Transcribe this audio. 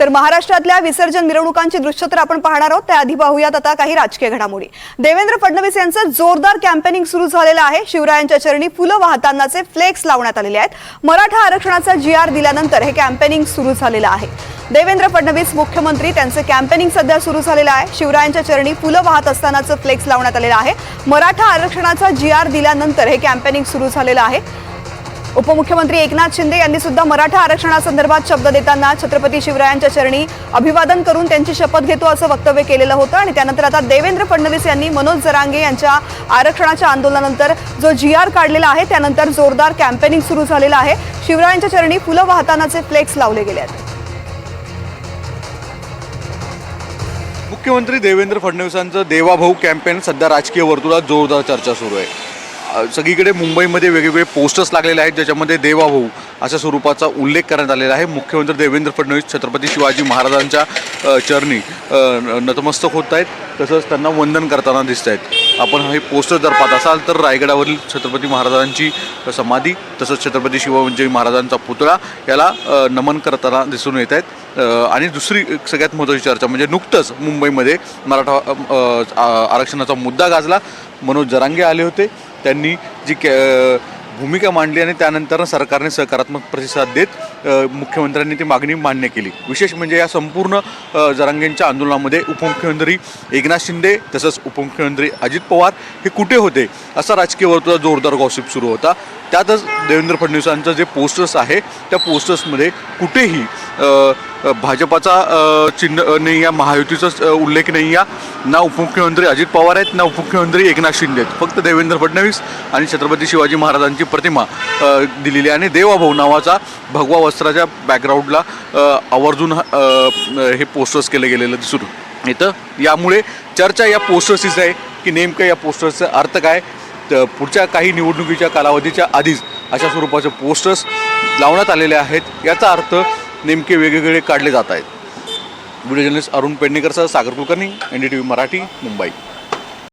तर महाराष्ट्रातल्या विसर्जन मिरवणुकांची दृश्य तर आपण पाहणार आहोत, त्याआधी पाहूयात आता काही राजकीय घडामोडी। देवेंद्र फडणवीस यांचं जोरदार कॅम्पेनिंग सुरू झालेलं आहे। शिवरायांच्या चरणी फुलं वाहतानाचे फ्लेक्स लावण्यात आलेले आहेत। मराठा आरक्षणाचा GR दिल्यानंतर हे कॅम्पेनिंग सुरू झालेलं आहे। देवेंद्र फडणवीस मुख्यमंत्री त्यांचं कॅम्पेनिंग सध्या सुरू झालेलं आहे। शिवरायांच्या चरणी फुलं वाहत असतानाचं फ्लेक्स लावण्यात आलेलं आहे। मराठा आरक्षणाचा GR दिल्यानंतर हे कॅम्पेनिंग सुरू झालेलं आहे। उपमुख्यमंत्री एकनाथ शिंदे यांनी सुद्धा मराठा आरक्षणासंदर्भात शब्द देताना छत्रपती शिवरायांच्या चरणी अभिवादन करून त्यांची शपथ घेतो असं वक्तव्य केलेलं होतं। आणि त्यानंतर आता देवेंद्र फडणवीस यांनी मनोज जरांगे यांच्या आरक्षणाच्या आंदोलनानंतर जो GR काढलेला आहे त्यानंतर जोरदार कॅम्पेनिंग सुरू झालेलं आहे। शिवरायांच्या चरणी फुलं वाहतानाचे फ्लेक्स लावले गेले आहेत। मुख्यमंत्री देवेंद्र फडणवीसांचं देवाभाऊ कॅम्पेन सध्या राजकीय वर्तुळात जोरदार चर्चा सुरू आहे। सगळीकडे मुंबईमध्ये वेगवेगळे पोस्टर्स लागलेले आहेत ज्याच्यामध्ये देवाभाऊ अशा स्वरूपाचा उल्लेख करण्यात आलेला आहे। मुख्यमंत्री देवेंद्र फडणवीस छत्रपती शिवाजी महाराजांच्या चरणी नतमस्तक होत आहेत, तसंच त्यांना वंदन करताना दिसत आहेत। आपण हे पोस्टर जर पाहत असाल तर रायगडावरील छत्रपती महाराजांची समाधी तसंच छत्रपती शिवाजी महाराजांचा पुतळा याला नमन करताना दिसून येत आहेत। आणि दुसरी सगळ्यात महत्त्वाची चर्चा म्हणजे नुकतंच मुंबईमध्ये मराठा आरक्षणाचा मुद्दा गाजला। मनोज जरांगे आले होते, त्यांनी जी भूमिका मांडली आणि त्यानंतर सरकारने सकारात्मक प्रतिसाद देत मुख्यमंत्र्यांनी ती मागणी मान्य केली। विशेष म्हणजे या संपूर्ण जरांगेंच्या आंदोलनामध्ये उपमुख्यमंत्री एकनाथ शिंदे तसंच उपमुख्यमंत्री अजित पवार हे कुठे होते असा राजकीय वर्तुळात जोरदार गॉसिप सुरू होता। त्यातच देवेंद्र फडणवीसांचं जे पोस्टर्स आहे त्या पोस्टर्समध्ये कुठेही भाजपाचा चिन्ह नाही, या महायुतीचा उल्लेख नाही, या ना उपमुख्यमंत्री अजित पवार आहेत ना उपमुख्यमंत्री एकनाथ शिंदे आहेत। फक्त देवेंद्र फडणवीस आणि छत्रपती शिवाजी महाराजांची प्रतिमा दिलेली आणि देवाभाऊ नावाचा भगवा वस्त्राच्या बॅकग्राऊंडला आवर्जून हे पोस्टर्स केले गेलेलं दिसून येतं। यामुळे चर्चा या पोस्टर्सचीच आहे की नेमकं या पोस्टर्सचा अर्थ काय। पुढच्या काही निवडणुकीच्या कालावधीच्या आधीच अशा स्वरूपाचे पोस्टर्स लावण्यात आलेले आहेत, याचा अर्थ नेमके वेगवेगळे काढले जात आहेत। व्हिडिओ जर्नलिस्ट अरुण पेडणेकरसह सागर कुलकर्णी, NDTV मराठी, मुंबई।